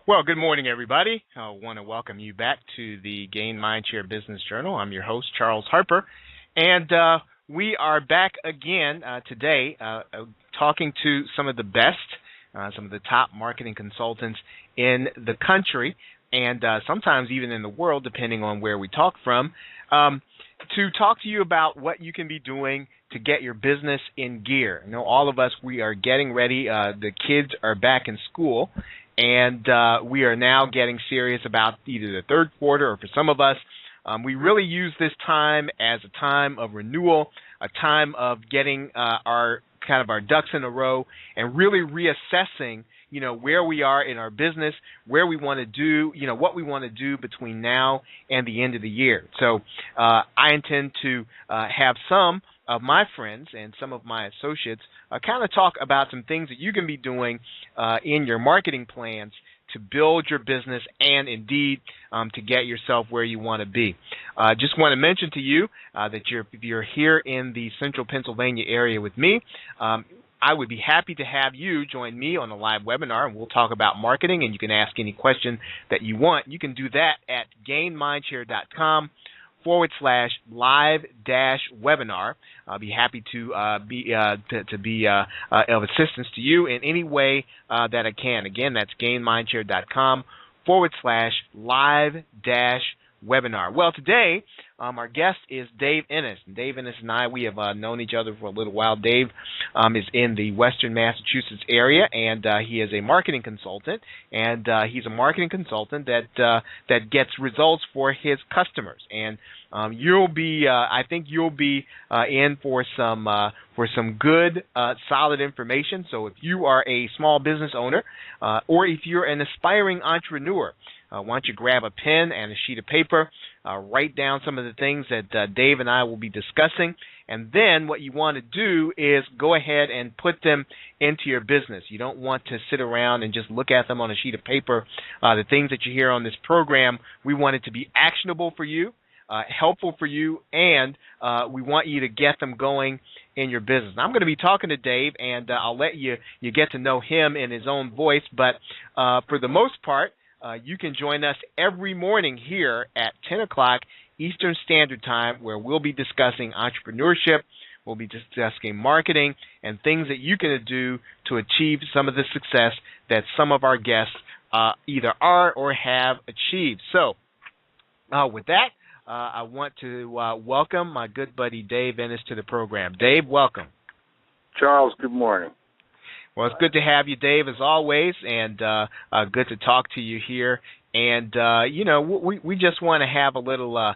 Well, good morning, everybody. I want to welcome you back to the Gain Mindshare Business Journal. I'm your host, Charles Harper, and we are back again today talking to some of the best, some of the top marketing consultants in the country, and sometimes even in the world, depending on where we talk from, to talk to you about what you can be doing to get your business in gear. You know, all of us, we are getting ready. The kids are back in school, and we are now getting serious about either the third quarter or for some of us, we really use this time as a time of renewal, a time of getting our ducks in a row and really reassessing, where we are in our business, where we want to do, what we want to do between now and the end of the year. So I intend to have some of my friends and some of my associates kind of talk about some things that you can be doing in your marketing plans to build your business and indeed to get yourself where you want to be. Just want to mention to you that if you're here in the central Pennsylvania area with me, I would be happy to have you join me on a live webinar, and we'll talk about marketing, and you can ask any question that you want. You can do that at gainmindshare.com/live-webinar. I'll be happy to be of assistance to you in any way that I can. Again, that's gainmindshare.com/live-webinar. Well, today our guest is Dave Innis. Dave Innis and I, we have known each other for a little while. Dave is in the Western Massachusetts area, and he is a marketing consultant. And he's a marketing consultant that gets results for his customers. And you'll be, I think you'll be in for some good, solid information. So if you are a small business owner, or if you're an aspiring entrepreneur, why don't you grab a pen and a sheet of paper, write down some of the things that Dave and I will be discussing, and then what you want to do is go ahead and put them into your business. You don't want to sit around and just look at them on a sheet of paper. The things that you hear on this program, we want it to be actionable for you, helpful for you, and we want you to get them going in your business. Now, I'm going to be talking to Dave, and I'll let you get to know him in his own voice, but for the most part, you can join us every morning here at 10 o'clock Eastern Standard Time, where we'll be discussing entrepreneurship, we'll be discussing marketing, and things that you can do to achieve some of the success that some of our guests either are or have achieved. So, with that, I want to welcome my good buddy Dave Innis to the program. Dave, welcome. Charles, good morning. Well, it's good to have you, Dave, as always, and good to talk to you here. And we just want to have a little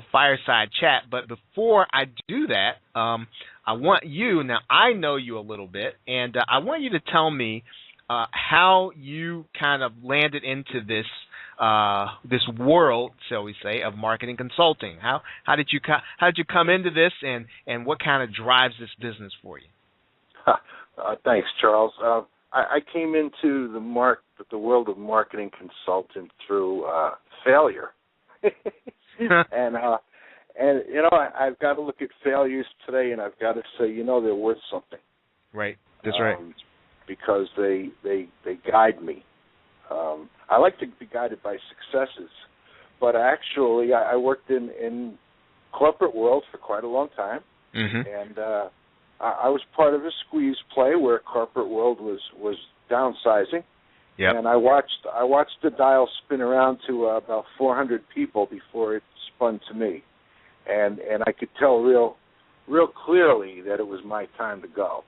fireside chat. But before I do that, I want you. Now, I know you a little bit, and I want you to tell me how you kind of landed into this world, shall we say, of marketing consulting. How did you come into this, and what kind of drives this business for you? Thanks, Charles. I came into the world of marketing consulting through failure, and I've got to look at failures today, and I've got to say, they're worth something. Right. That's right. Because they guide me. I like to be guided by successes, but actually, I worked in corporate world for quite a long time, and I was part of a squeeze play where corporate world was downsizing, and I watched the dial spin around to about 400 people before it spun to me, and I could tell real clearly that it was my time to go,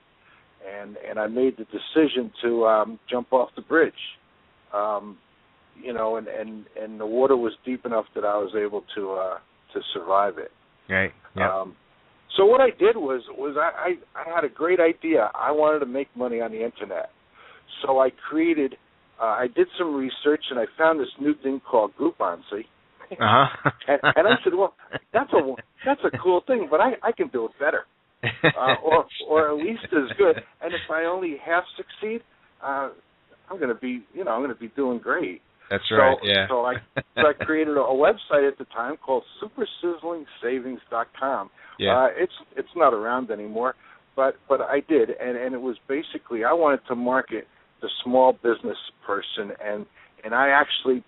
and I made the decision to jump off the bridge, and the water was deep enough that I was able to survive it. Right. Yeah. So what I did was I had a great idea. I wanted to make money on the internet. So I did some research, and I found this new thing called Grouponcy. Uh-huh. and I said, well, that's a cool thing, but I can do it better, or at least as good. And if I only half succeed, I'm going to be doing great. That's right. Yeah. So I created a website at the time called SuperSizzlingSavings.com. Yeah. It's not around anymore, but I did, and it was basically I wanted to market the small business person, and I actually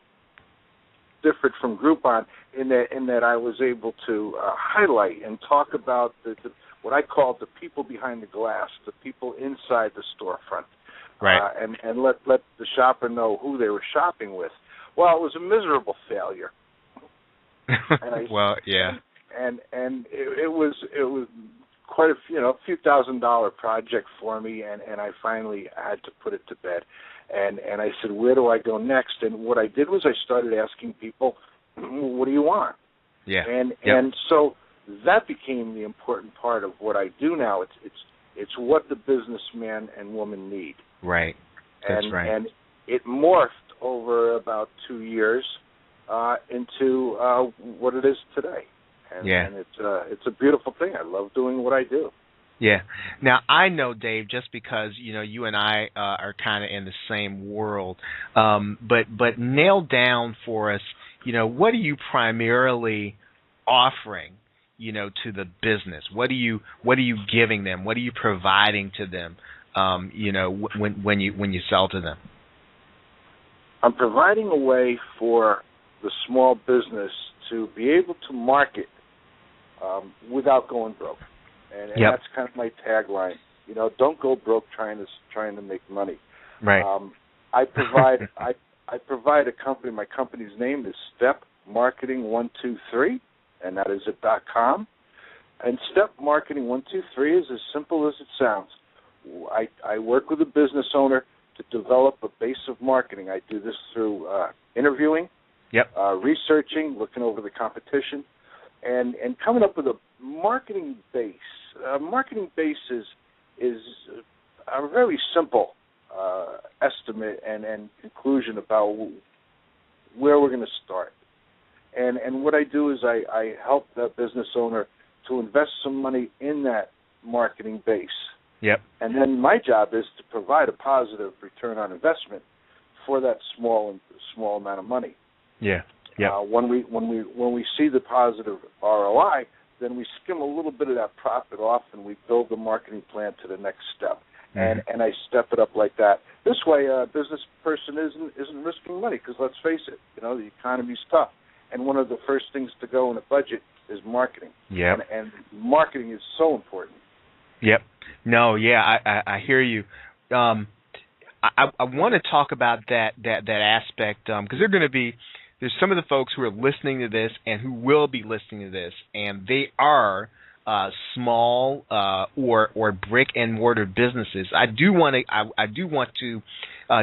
differed from Groupon in that I was able to highlight and talk about the what I called the people behind the glass, the people inside the storefront, right? And let the shopper know who they were shopping with. Well, it was a miserable failure. Well, yeah. And it was quite a few $1,000 project for me, and I finally had to put it to bed. And I said, where do I go next? And what I did was I started asking people, what do you want? Yeah. And so that became the important part of what I do now. It's what the businessman and woman need. Right. That's right. And it morphed over about 2 years into what it is today. And it's a beautiful thing. I love doing what I do. Yeah. Now, I know, Dave, just because, you and I are kind of in the same world, but nail down for us, what are you primarily offering, to the business? What are you giving them? What are you providing to them, when you sell to them? I'm providing a way for the small business to be able to market without going broke. And that's kind of my tagline. Don't go broke trying to make money. Right. I provide a company. My company's name is Step Marketing 123, and that is at .com. And Step Marketing 123 is as simple as it sounds. I work with a business owner to develop a base of marketing. I do this through interviewing, researching, looking over the competition, and coming up with a marketing base. Marketing base is a very simple estimate and conclusion about where we're going to start. And what I do is I help the business owner to invest some money in that marketing base. Yep. And then my job is to provide a positive return on investment for that small amount of money. Yeah. Yeah. When we see the positive ROI, then we skim a little bit of that profit off, and we build the marketing plan to the next step. Mm-hmm. And I step it up like that. This way, a business person isn't risking money, because let's face it, the economy's tough, and one of the first things to go in a budget is marketing. Yeah. And marketing is so important. Yep. No. Yeah. I hear you. I want to talk about that aspect because there's some of the folks who are listening to this and who will be listening to this, and they are small or brick and mortar businesses. I do want to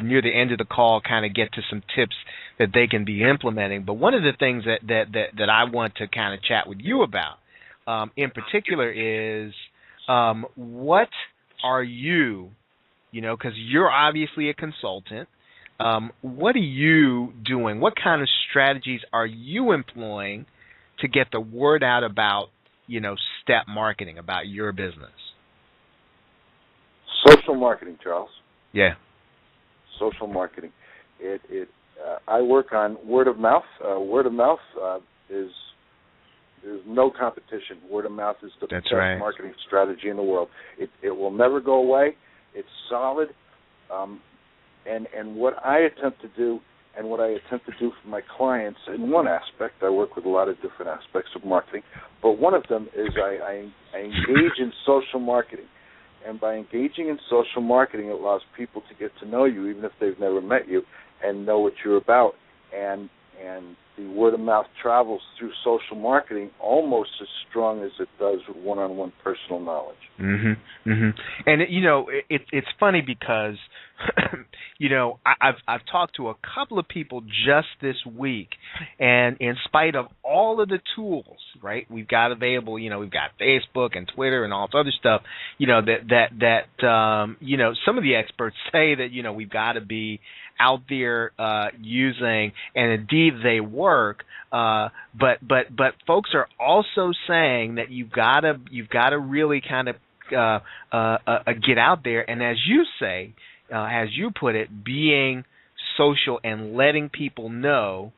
near the end of the call kind of get to some tips that they can be implementing. But one of the things that I want to kind of chat with you about in particular is what are you, because you're obviously a consultant. What are you doing? What kind of strategies are you employing to get the word out about, step marketing, about your business? Social marketing, Charles. Yeah. Social marketing. I work on word of mouth. Word of mouth is no competition. Word of mouth is the best marketing strategy in the world. It will never go away. It's solid. And what I attempt to do, and what I attempt to do for my clients, in one aspect, I work with a lot of different aspects of marketing, but one of them is I engage in social marketing. And by engaging in social marketing, it allows people to get to know you, even if they've never met you, and know what you're about. And the word of mouth travels through social marketing almost as strong as it does with one-on-one personal knowledge. Mm-hmm. Mm-hmm. And it's funny because I've talked to a couple of people just this week, and in spite of all of the tools, right, we've got available, we've got Facebook and Twitter and all this other stuff, that some of the experts say that we've got to be out there using, and indeed they work. But folks are also saying that you've got to really kind of get out there, and as you say, as you put it, being social and letting people know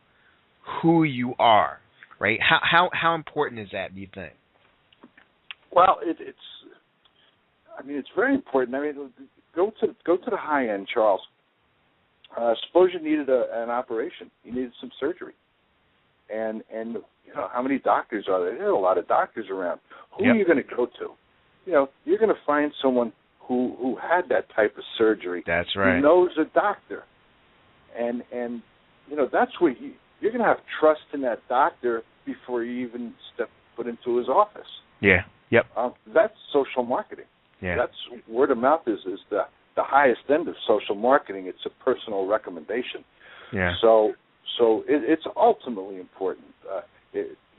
who you are, right? How important is that, do you think? Well, it's very important. I mean, go to the high end, Charles. Suppose you needed an operation. You needed some surgery. And how many doctors are there? There are a lot of doctors around. Who are you going to go to? You're going to find someone who had that type of surgery. That's right. Who knows a doctor. And that's where you're going to have trust in that doctor before you even step foot into his office. Yeah. Yep. That's social marketing. Yeah. That's word of mouth is the highest end of social marketing. It's a personal recommendation. Yeah. So it's ultimately important.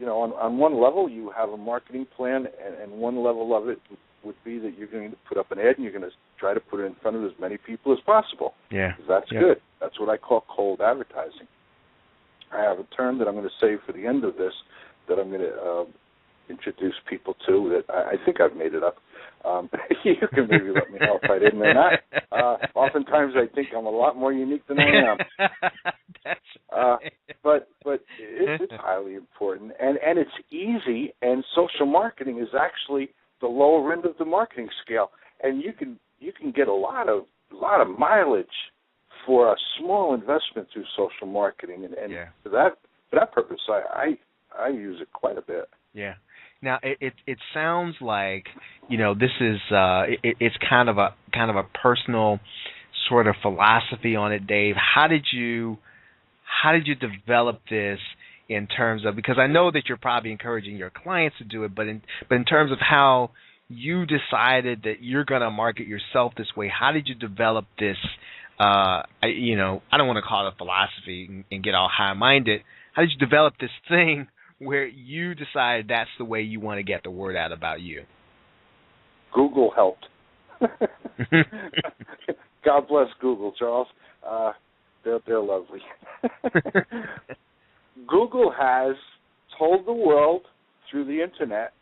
On one level, you have a marketing plan, and one level of it would be that you're going to put up an ad and you're going to try to put it in front of as many people as possible. Yeah. That's good. That's what I call cold advertising. I have a term that I'm going to save for the end of this that I'm going to introduce people to that I think I've made it up. You can maybe let me know if I didn't or not. Oftentimes I think I'm a lot more unique than I am. That's right. But it's highly important, and it's easy. And social marketing is actually the lower end of the marketing scale, and you can get a lot of mileage for a small investment through social marketing, and for that purpose, I use it quite a bit. Yeah. Now it sounds like this is it's kind of a personal sort of philosophy on it, Dave. How did you develop this in terms of, because I know that you're probably encouraging your clients to do it, but in terms of how you decided that you're going to market yourself this way, how did you develop this? I don't want to call it a philosophy and get all high-minded. How did you develop this thing where you decide that's the way you want to get the word out about you? Google helped. God bless Google, Charles. They're lovely. Google has told the world through the Internet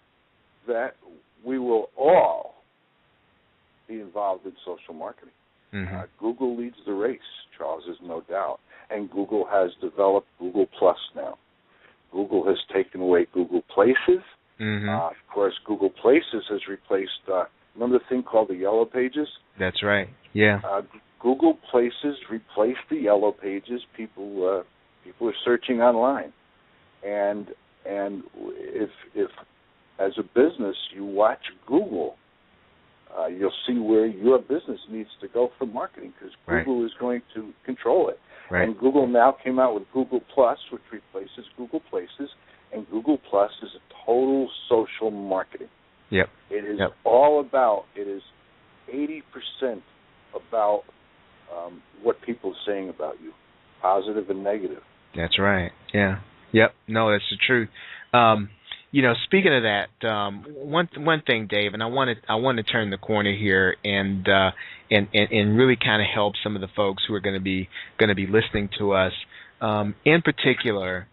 that we will all be involved in social marketing. Mm-hmm. Google leads the race, Charles, is no doubt. And Google has developed Google Plus now. Google has taken away Google Places. Mm-hmm. Of course, Google Places has replaced, remember the thing called the Yellow Pages? That's right, yeah. Google Places replaced the Yellow Pages. People are searching online. And if as a business you watch Google, you'll see where your business needs to go for marketing, because Google is going to control it. Right. And Google now came out with Google Plus, which replaces Google Places, and Google Plus is a total social marketing. Yep. It is all about, it is 80% about what people are saying about you, positive and negative. That's right. Yeah. Yep. No, that's the truth. Speaking of that, one thing, Dave, and I want to turn the corner here and really kind of help some of the folks who are going to be listening to us. In particular,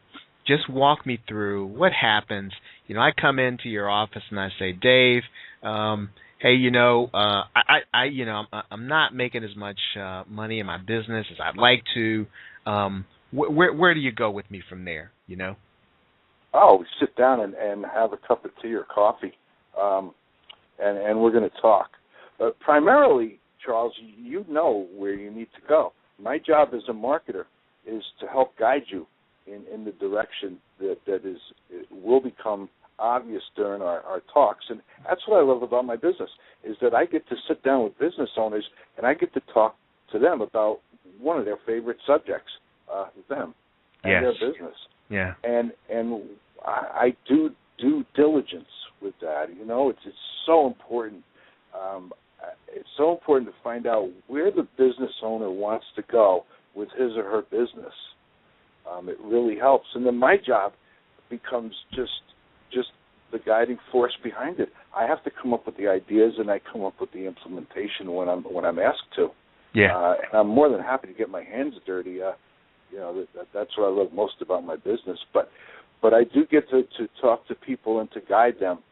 just walk me through what happens. I come into your office and I say, Dave, hey, I'm not making as much money in my business as I'd like to. Where do you go with me from there? Oh, we sit down and have a cup of tea or coffee, and we're going to talk. Primarily, Charles, you know where you need to go. My job as a marketer is to help guide you in the direction that will become obvious during our talks. And that's what I love about my business, is that I get to sit down with business owners and I get to talk to them about one of their favorite subjects, them and their business. Yeah. And I do due diligence with that. It's so important. It's so important to find out where the business owner wants to go with his or her business. It really helps. And then my job becomes just the guiding force behind it. I have to come up with the ideas, and I come up with the implementation when I'm asked to. Yeah. And I'm more than happy to get my hands dirty. That's what I love most about my business. But I do get to talk to people and to guide them,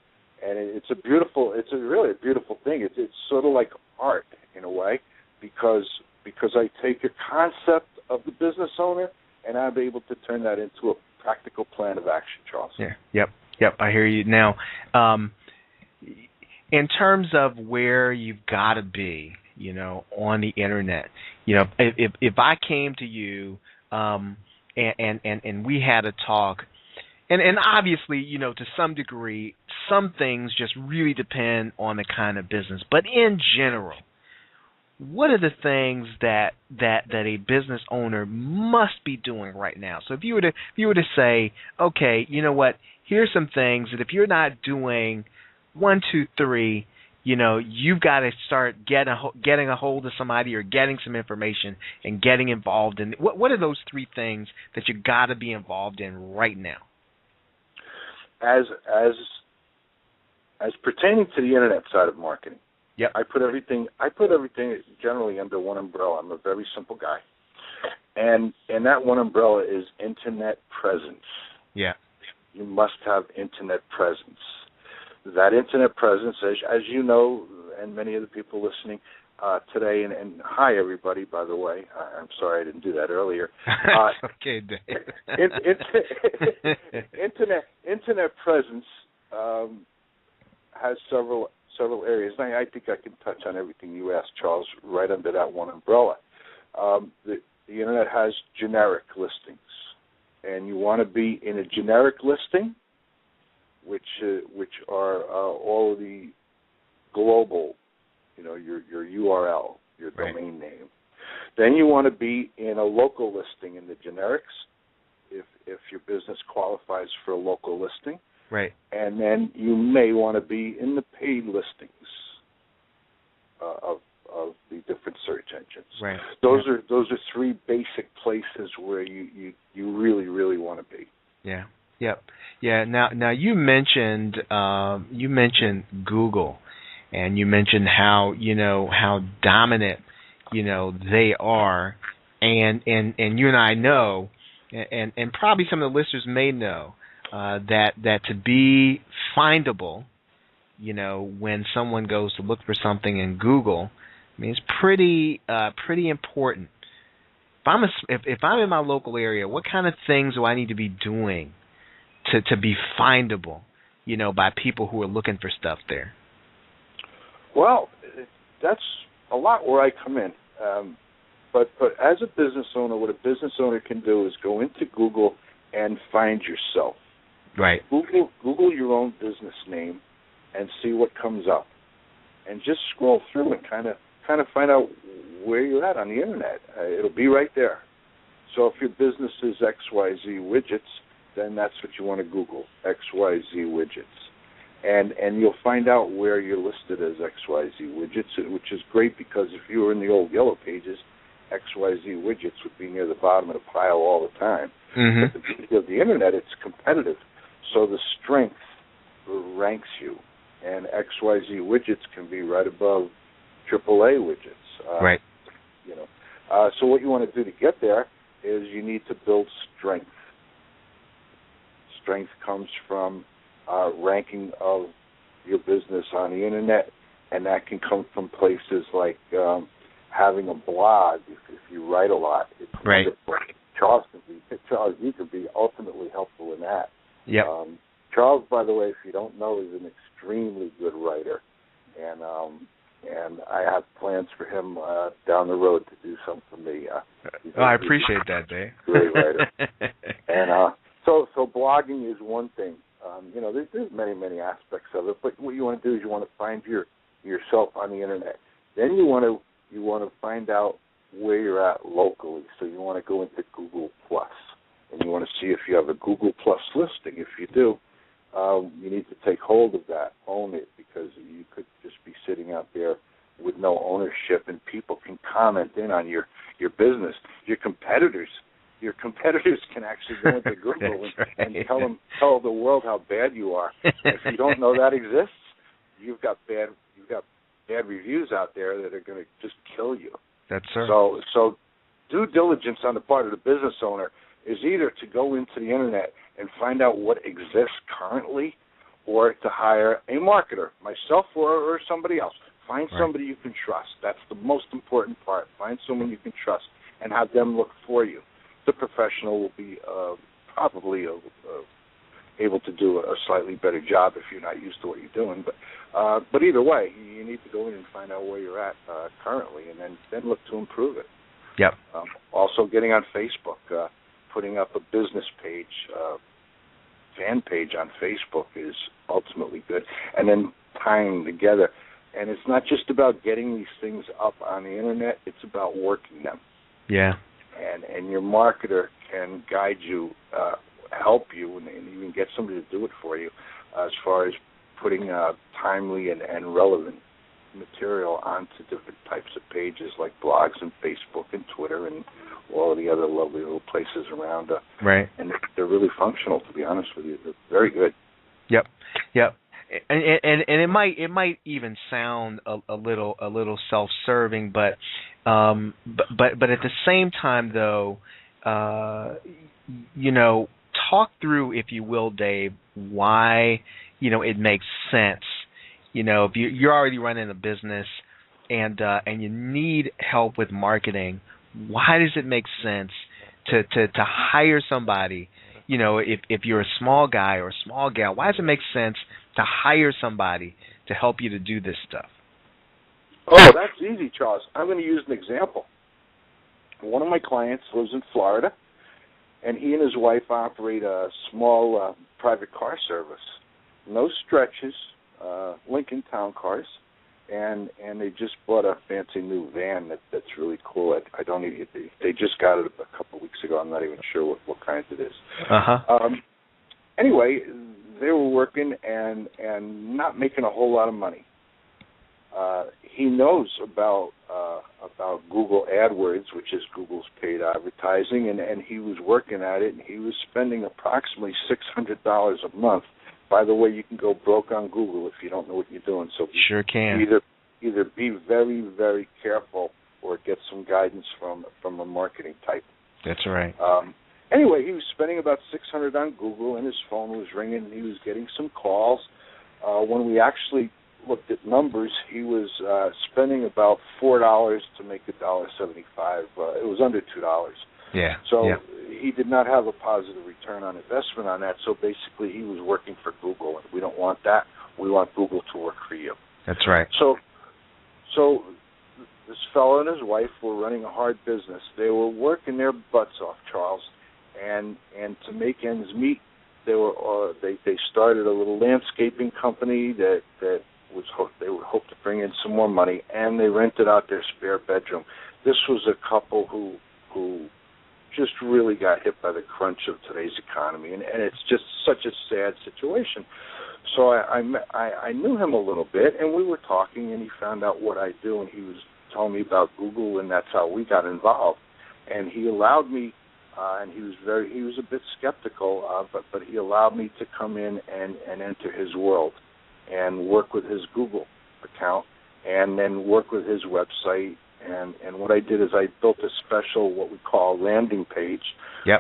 and it's really a beautiful thing. It's sort of like art in a way, because I take a concept of the business owner and I'm able to turn that into a practical plan of action, Charles. Yeah. Yep. I hear you now. In terms of where you've got to be, on the internet. If I came to you and we had a talk, and obviously, to some degree, some things just really depend on the kind of business. But in general, what are the things that a business owner must be doing right now? So if you were to say, okay, you know what? Here's some things that if you're not doing 1, 2, 3, you've got to start getting a hold of somebody or getting some information and getting involved in. What are those 3 things that you got to be involved in right now? As pertaining to the internet side of marketing, yep. I put everything generally under one umbrella. I'm a very simple guy, and that one umbrella is internet presence. Yeah, you must have internet presence. That internet presence, as you know, and many of the people listening today, and hi everybody, by the way. I'm sorry I didn't do that earlier. Okay, Dave. Internet presence has several areas. And I think I can touch on everything you asked, Charles, right under that one umbrella. The internet has generic listings, and you want to be in a generic listing, which are all of the global, your URL, your domain name. Then you want to be in a local listing in the generics, if your business qualifies for a local listing. Right. And then you may want to be in the paid listings of the different search engines. Right. Those are 3 basic places where you really, really want to be. Yeah. Yep. Yeah. Now you mentioned Google, and you mentioned how dominant they are, and you and I know, and probably some of the listeners may know that to be findable, when someone goes to look for something in Google, I mean it's pretty important. If I'm in my local area, what kind of things do I need to be doing to be findable, by people who are looking for stuff there? Well, that's a lot where I come in. But as a business owner, what a business owner can do is go into Google and find yourself. Right. Google your own business name and see what comes up, and just scroll through and kind of find out where you're at on the internet. It'll be right there. So if your business is XYZ widgets, then that's what you want to Google, XYZ widgets. And you'll find out where you're listed as XYZ widgets, which is great because if you were in the old Yellow Pages, XYZ widgets would be near the bottom of the pile all the time. Mm-hmm. But the beauty of the internet, it's competitive. So the strength ranks you, and XYZ widgets can be right above AAA widgets. Right. So what you want to do to get there is you need to build strength. Strength comes from ranking of your business on the internet, and that can come from places like having a blog. If you write a lot, it's right. Charles, you can be ultimately helpful in that. Yep. Charles, by the way, if you don't know, is an extremely good writer, and I have plans for him down the road to do something for me. I appreciate that, Dave. Great writer. And so blogging is one thing. There's many aspects of it, but what you want to do is you want to find yourself on the internet. Then you want to find out where you're at locally. So you want to go into Google Plus, and you want to see if you have a Google Plus listing. If you do, you need to take hold of that, own it, because you could just be sitting out there with no ownership, and people can comment in on your business. Your competitors can actually go into Google and tell the world how bad you are. If you don't know that exists, you've got bad reviews out there that are going to just kill you. That's right. So due diligence on the part of the business owner is either to go into the internet and find out what exists currently, or to hire a marketer, myself or somebody else. Find somebody you can trust. That's the most important part. Find someone you can trust and have them look for you. The professional will be probably able to do a slightly better job if you're not used to what you're doing. But either way, you need to go in and find out where you're at currently, and then look to improve it. Yep. Also, getting on Facebook, putting up a business page, fan page on Facebook is ultimately good, and then tying together. And it's not just about getting these things up on the internet; it's about working them. Yeah. And your marketer can guide you, help you, and even get somebody to do it for you, as far as putting timely and relevant material onto different types of pages like blogs and Facebook and Twitter and all of the other lovely little places around. Right. And they're really functional, to be honest with you. They're very good. Yep. And it might even sound a little self-serving, but at the same time though, talk through, if you will, Dave, why it makes sense. If you're already running a business and you need help with marketing, why does it make sense to hire somebody? If you're a small guy or a small gal, why does it make sense to hire somebody to help you to do this stuff? Oh, that's easy, Charles. I'm going to use an example. One of my clients lives in Florida, and he and his wife operate a small private car service. No stretches, Lincoln Town Cars, and they just bought a fancy new van that's really cool. They just got it a couple of weeks ago. I'm not even sure what kind it is. Anyway, they were working and not making a whole lot of money. He knows about Google AdWords, which is Google's paid advertising, and he was working at it, and he was spending approximately $600 a month. By the way, you can go broke on Google if you don't know what you're doing. So sure can. Either be very, very careful or get some guidance from a marketing type. That's right. Anyway, he was spending about $600 on Google, and his phone was ringing, and he was getting some calls. When we actually looked at numbers, he was spending about $4 to make $1.75. It was under $2. Yeah. So he did not have a positive return on investment on that. So basically, he was working for Google, and we don't want that. We want Google to work for you. That's right. So this fellow and his wife were running a hard business. They were working their butts off, Charles, and to make ends meet, they started a little landscaping company that they would hope to bring in some more money, and they rented out their spare bedroom. This was a couple who just really got hit by the crunch of today's economy, and it's just such a sad situation. So I knew him a little bit, and we were talking, and he found out what I do, and he was telling me about Google, and that's how we got involved. And he allowed me, and he was a bit skeptical, but he allowed me to come in and enter his world and work with his Google account, and then work with his website. And what I did is I built a special, what we call landing page,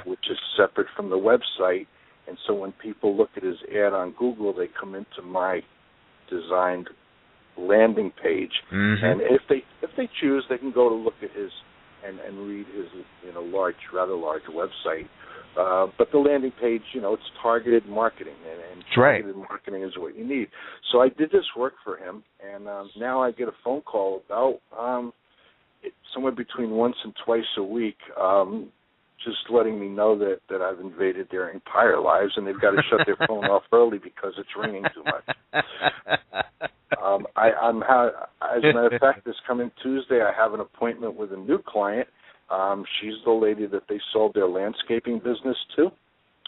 which is separate from the website. And so when people look at his ad on Google, they come into my designed landing page. Mm-hmm. And if they choose, they can go to look at his and read his rather large website. But the landing page, it's targeted marketing, and targeted marketing is what you need. So I did this work for him, and now I get a phone call about somewhere between once and twice a week, just letting me know that I've invaded their entire lives, and they've got to shut their phone off early because it's ringing too much. As a matter of fact, this coming Tuesday, I have an appointment with a new client. She's the lady that they sold their landscaping business to,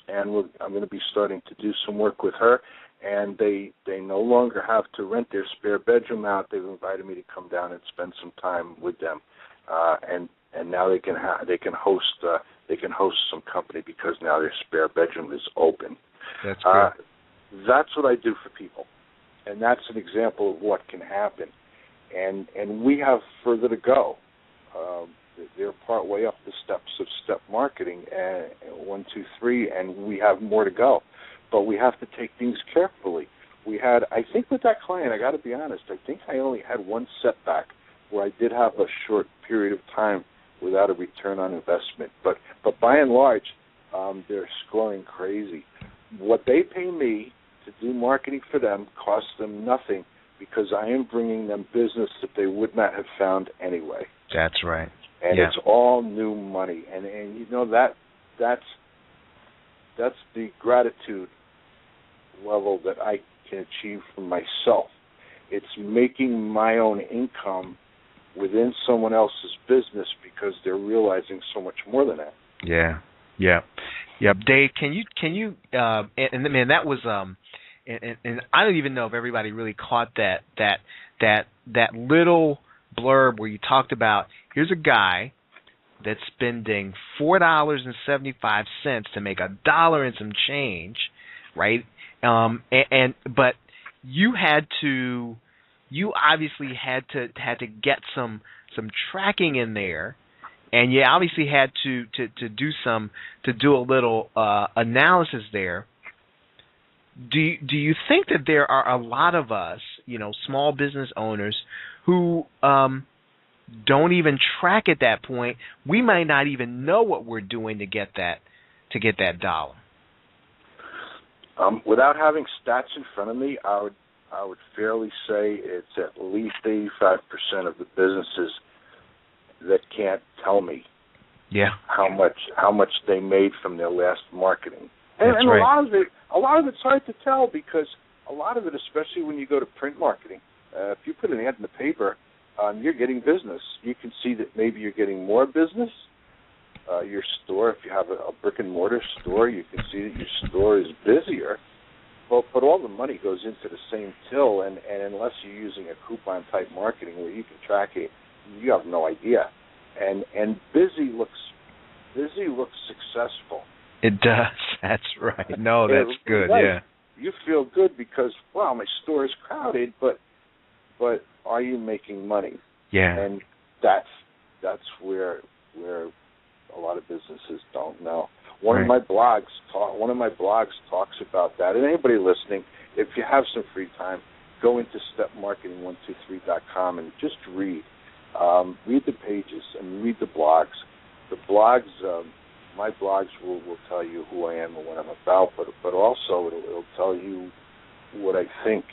and I'm going to be starting to do some work with her. And they no longer have to rent their spare bedroom out. They've invited me to come down and spend some time with them, and now they can host some company because now their spare bedroom is open. That's great. That's what I do for people, and that's an example of what can happen. And we have further to go. They're part way up the steps of step marketing, 1, 2, 3, and we have more to go. But we have to take things carefully. I think with that client, I got to be honest, I think I only had one setback where I did have a short period of time without a return on investment. But by and large, they're scoring crazy. what they pay me to do marketing for them costs them nothing because I am bringing them business that they would not have found anyway. That's right. And yeah. it's all new money. And you know, that's the gratitude level that I can achieve for myself. It's making my own income within someone else's business because they're realizing so much more than that. Yeah. Dave, can you and man, that was and I don't even know if everybody really caught that little blurb where you talked about here's a guy that's spending $4.75 to make $1 and some change, right? But you obviously had to get some tracking in there, and you obviously had to do a little analysis there. Do you think that there are a lot of us, small business owners, who don't even track at that point? We might not even know what we're doing to get that dollar. Without having stats in front of me, I would fairly say it's at least 85% of the businesses that can't tell me how much they made from their last marketing. And right. a lot of it's hard to tell because a lot of it, especially when you go to print marketing, if you put an ad in the paper, you're getting business. You can see that maybe you're getting more business. Your store, if you have a brick and mortar store, you can see that your store is busier. But all the money goes into the same till, and unless you're using a coupon type marketing where you can track it, you have no idea. And busy looks successful. It does. That's right. No, that's good. Right. Yeah. You feel good because my store is crowded, but are you making money? Yeah. And that's where a lot of businesses don't know. One of my blogs talks about that. And anybody listening, if you have some free time, go into stepmarketing123.com and just read the pages and read the blogs. The blogs, my blogs will tell you who I am and what I'm about, but also it'll tell you what I think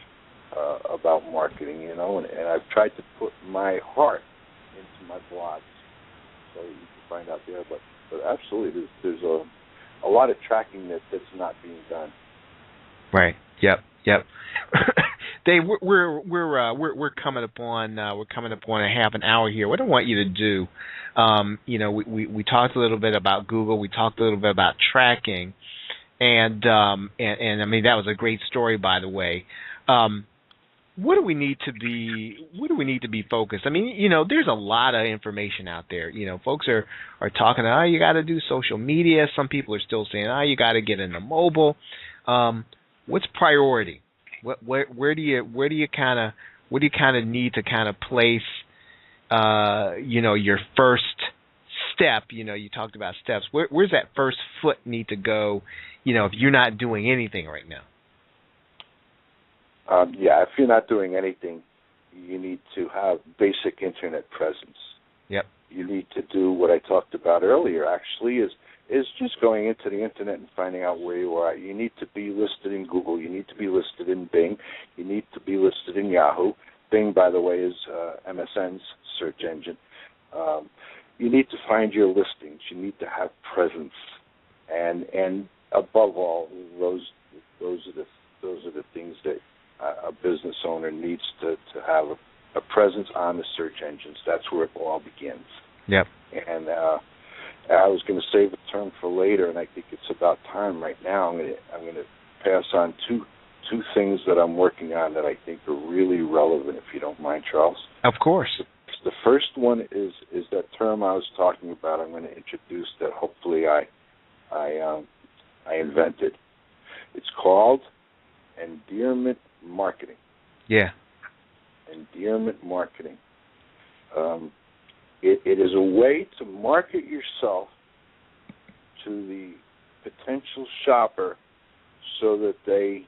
about marketing, and I've tried to put my heart into my blogs, so you can find out there. But absolutely, there's a lot of tracking that's not being done. Right. Yep. Dave, we're coming up on a half an hour here. What I want you to do, we talked a little bit about Google. We talked a little bit about tracking, and I mean that was a great story, by the way. What do we need to be focused? I mean, there's a lot of information out there. Folks are talking, you got to do social media. Some people are still saying, you got to get into mobile. What's priority? Where do you kind of need to kind of place your first step? You talked about steps. Where's that first foot need to go? If you're not doing anything right now. If you're not doing anything, you need to have basic internet presence. Yep. You need to do what I talked about earlier, actually, is just going into the internet and finding out where you are. You need to be listed in Google. You need to be listed in Bing. You need to be listed in Yahoo. Bing, by the way, is MSN's search engine. You need to find your listings. You need to have presence. And above all, those are the things that a business owner needs to have a presence on the search engines. That's where it all begins. Yep. And I was going to save a term for later, and I think it's about time right now. I'm going to pass on two things that I'm working on that I think are really relevant, if you don't mind, Charles. Of course. The first one is that term I was talking about. I'm going to introduce that. Hopefully, I invented. It's called Endearment marketing. Yeah. Endearment marketing. It is a way to market yourself to the potential shopper so that they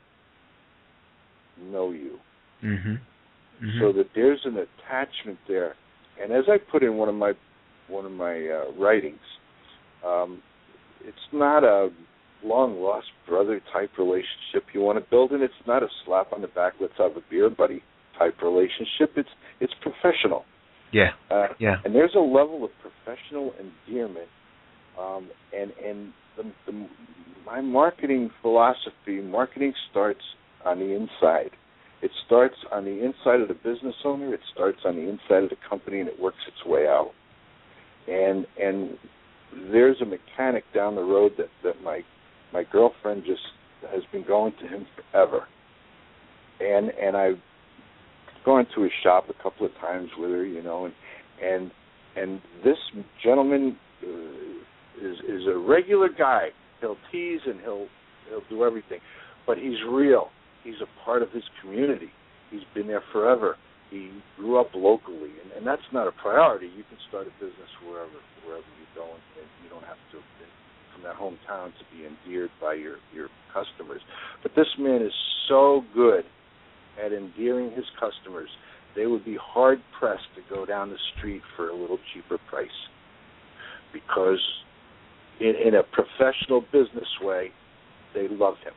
know you. Mm-hmm. Mm-hmm. So that there's an attachment there. And as I put in one of my writings, it's not a long-lost brother type relationship you want to build, and it's not a slap on the back, let's have a beer buddy type relationship. It's professional. Yeah. And there's a level of professional endearment, my marketing philosophy, marketing starts on the inside. It starts on the inside of the business owner. It starts on the inside of the company, and it works its way out. And there's a mechanic down the road that my girlfriend just has been going to him forever. And I've gone to his shop a couple of times with her, and this gentleman is a regular guy. He'll tease and he'll do everything, but he's real. He's a part of his community. He's been there forever. He grew up locally, and that's not a priority. You can start a business wherever you go, and you don't have to from that hometown to be endeared by your customers. But this man is so good at endearing his customers, they would be hard-pressed to go down the street for a little cheaper price, because in a professional business way, they love him.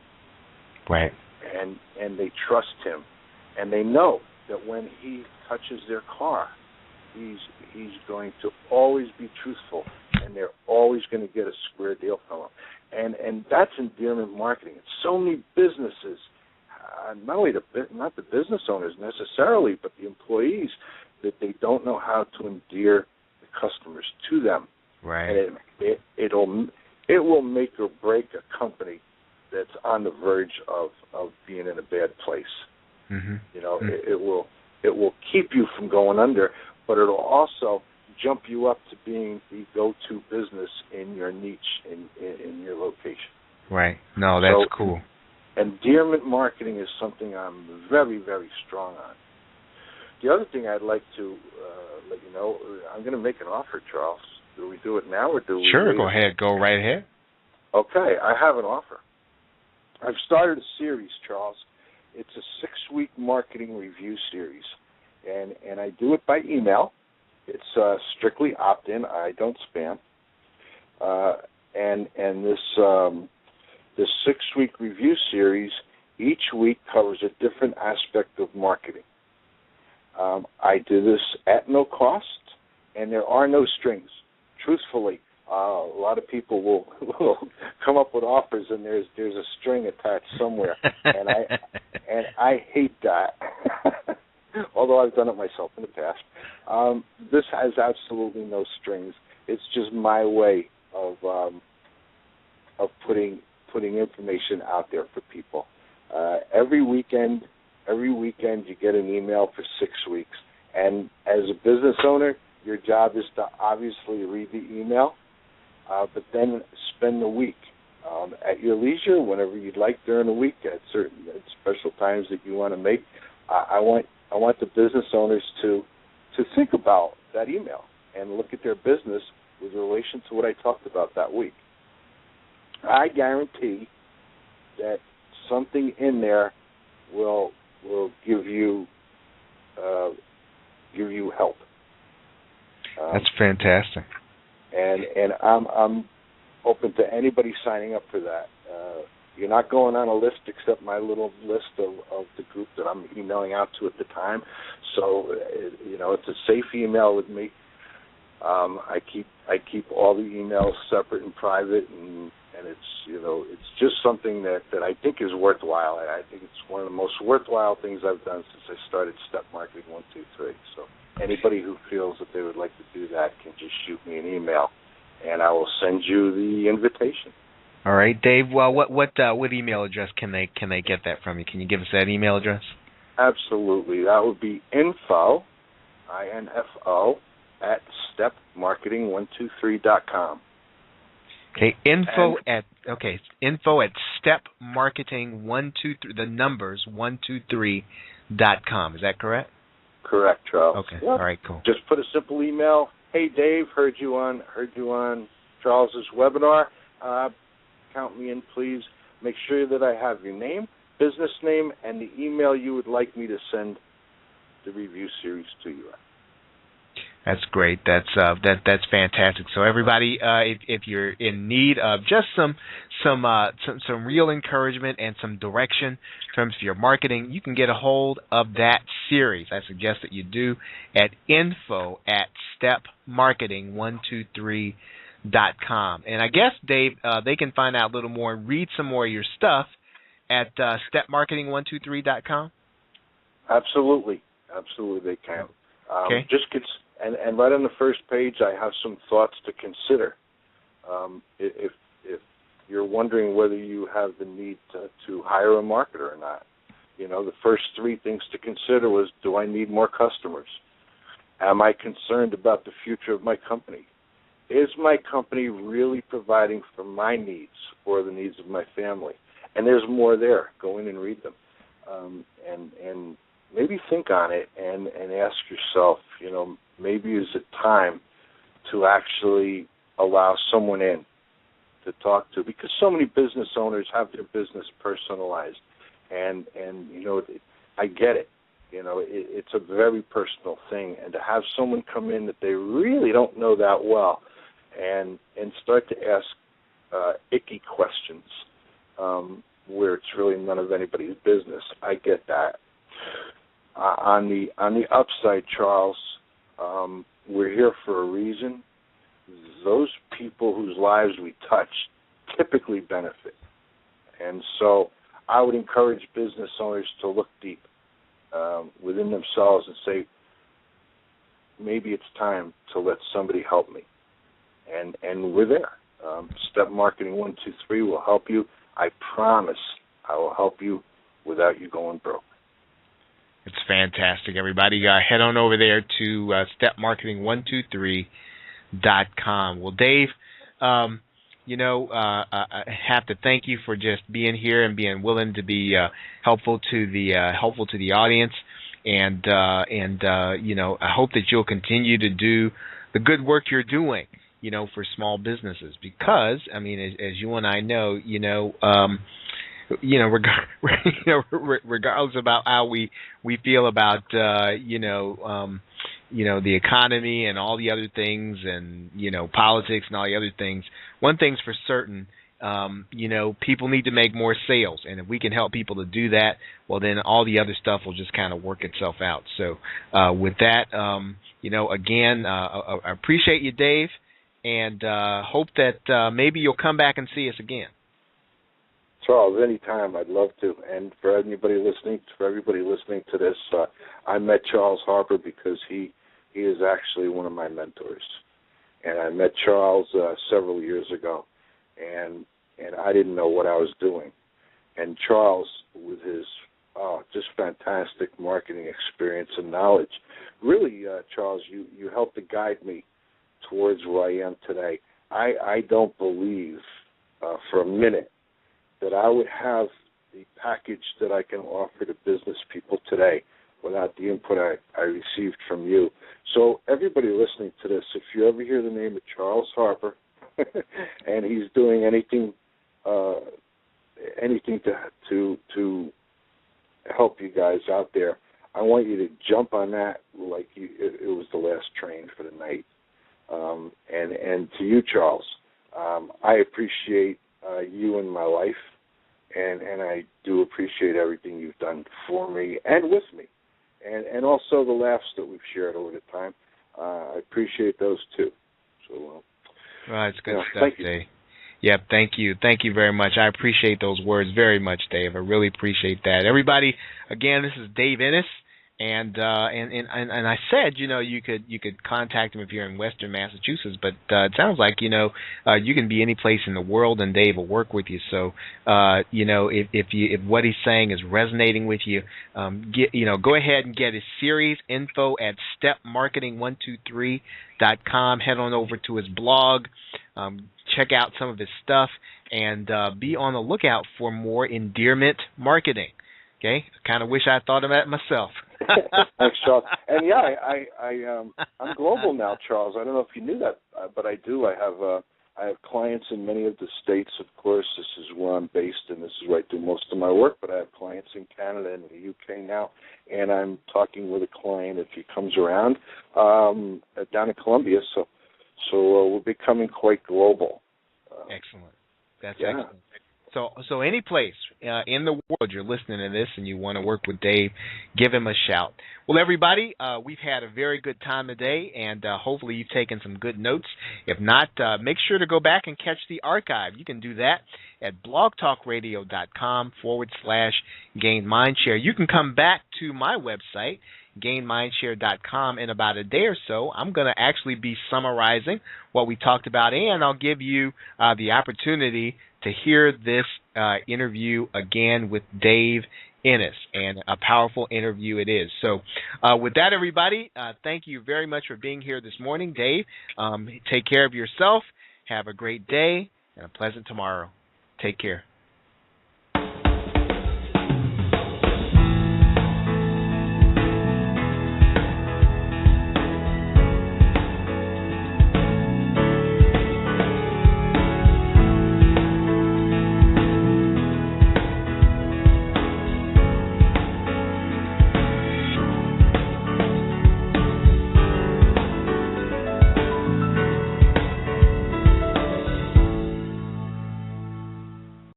Right. And they trust him, and they know that when he touches their car, he's going to always be truthful, and they're always going to get a square deal from him. And that's endearment marketing. It's so many businesses, not the business owners necessarily, but the employees, that they don't know how to endear the customers to them. Right. And it will make or break a company that's on the verge of being in a bad place. Mm-hmm. It will keep you from going under, but it'll also jump you up to being the go-to business in your niche, in your location. Right. No, that's cool. Endearment marketing is something I'm very, very strong on. The other thing I'd like to let you know, I'm going to make an offer, Charles. Do we do it now or do we? Sure, go ahead. Go right ahead. Okay, I have an offer. I've started a series, Charles. It's a 6-week marketing review series, and I do it by email. It's strictly opt-in. I don't spam. And this 6-week review series, each week covers a different aspect of marketing. I do this at no cost, and there are no strings. Truthfully, a lot of people will come up with offers, and there's a string attached somewhere, and I hate that. Although I've done it myself in the past. This has absolutely no strings. It's just my way of putting information out there for people. Every weekend you get an email for 6 weeks, and as a business owner, your job is to obviously read the email, but then spend the week at your leisure, whenever you'd like during the week, at special times that you want to make. I want the business owners to think about that email and look at their business with relation to what I talked about that week. I guarantee that something in there will give you help. That's fantastic. And I'm open to anybody signing up for that. You're not going on a list except my little list of the group that I'm emailing out to at the time. So it's a safe email with me. I keep all the emails separate and private, and it's just something that I think is worthwhile. I think it's one of the most worthwhile things I've done since I started Step Marketing 123. So anybody who feels that they would like to do that can just shoot me an email, and I will send you the invitation. All right, Dave. Well, what email address can they get that from you? Can you give us that email address? Absolutely. That would be info, INFO, at stepmarketing123.com. Okay, info at stepmarketing123, the numbers 123.com. Is that correct? Correct, Charles. Okay. Yep. All right, cool. Just put a simple email. Hey, Dave, heard you on Charles's webinar. Count me in, please. Make sure that I have your name, business name, and the email you would like me to send the review series to you at. That's great. That's fantastic. So everybody, if you're in need of just some real encouragement and some direction in terms of your marketing, you can get a hold of that series. I suggest that you do at info@stepmarketing123.com. And I guess Dave, they can find out a little more and read some more of your stuff at stepmarketing123.com. Absolutely they can. Okay. And right on the first page, I have some thoughts to consider. If you're wondering whether you have the need to hire a marketer or not, the first three things to consider was: do I need more customers? Am I concerned about the future of my company? Is my company really providing for my needs or the needs of my family? And there's more there. Go in and read them, and maybe think on it and ask yourself, maybe is it time to actually allow someone in to talk to? Because so many business owners have their business personalized, and I get it. It's a very personal thing, and to have someone come in that they really don't know that well and start to ask icky questions where it's really none of anybody's business, I get that. On the upside, Charles, we're here for a reason. Those people whose lives we touch typically benefit. And so I would encourage business owners to look deep within themselves and say, maybe it's time to let somebody help me. And we're there. Step Marketing 123 will help you. I promise I will help you without you going broke. It's fantastic, everybody. Head on over there to stepmarketing123.com. Well, Dave, I have to thank you for just being here and being willing to be helpful to the audience, and I hope that you'll continue to do the good work you're doing, for small businesses, because as you and I know, regardless about how we feel about the economy and all the other things, and politics and all the other things, one thing's for certain, people need to make more sales, and if we can help people to do that, well, then all the other stuff will just kind of work itself out. So with that, again, I appreciate you, Dave, and hope that maybe you'll come back and see us again. Charles, anytime, I'd love to. And for everybody listening to this, I met Charles Harper because he is actually one of my mentors. And I met Charles several years ago, and I didn't know what I was doing. And Charles, with his just fantastic marketing experience and knowledge, really, Charles, you helped to guide me towards where I am today. I don't believe for a minute that I would have the package that I can offer to business people today without the input I received from you. So everybody listening to this, if you ever hear the name of Charles Harper and he's doing anything to help you guys out there, I want you to jump on that like it was the last train for the night. And to you, Charles, I appreciate you in my life, and I do appreciate everything you've done for me and with me, and also the laughs that we've shared over the time. I appreciate those too. So, well, it's good stuff, Dave. Yep, thank you. Thank you very much. I appreciate those words very much, Dave. I really appreciate that. Everybody, again, this is Dave Innis. And I said, you could contact him if you're in Western Massachusetts, but it sounds like you can be any place in the world, and Dave will work with you. So if what he's saying is resonating with you, go ahead and get his series, info@stepmarketing123.com. Head on over to his blog, check out some of his stuff, and be on the lookout for more endearment marketing. Okay, I kind of wish I thought of that myself. Thanks, Charles. And yeah, I'm global now, Charles. I don't know if you knew that, but I do. I have I have clients in many of the states, of course. This is where I'm based, and this is where I do most of my work, but I have clients in Canada and the UK now, and I'm talking with a client, if he comes around, down in Colombia, so we're becoming quite global. Excellent. That's excellent. So any place in the world you're listening to this and you want to work with Dave, give him a shout. Well, everybody, we've had a very good time today, and hopefully you've taken some good notes. If not, make sure to go back and catch the archive. You can do that at blogtalkradio.com/gainmindshare. You can come back to my website, gainmindshare.com, in about a day or so. I'm going to actually be summarizing what we talked about, and I'll give you the opportunity to hear this interview again with Dave Innis, and a powerful interview it is. So with that, everybody, thank you very much for being here this morning. Dave, take care of yourself. Have a great day and a pleasant tomorrow. Take care.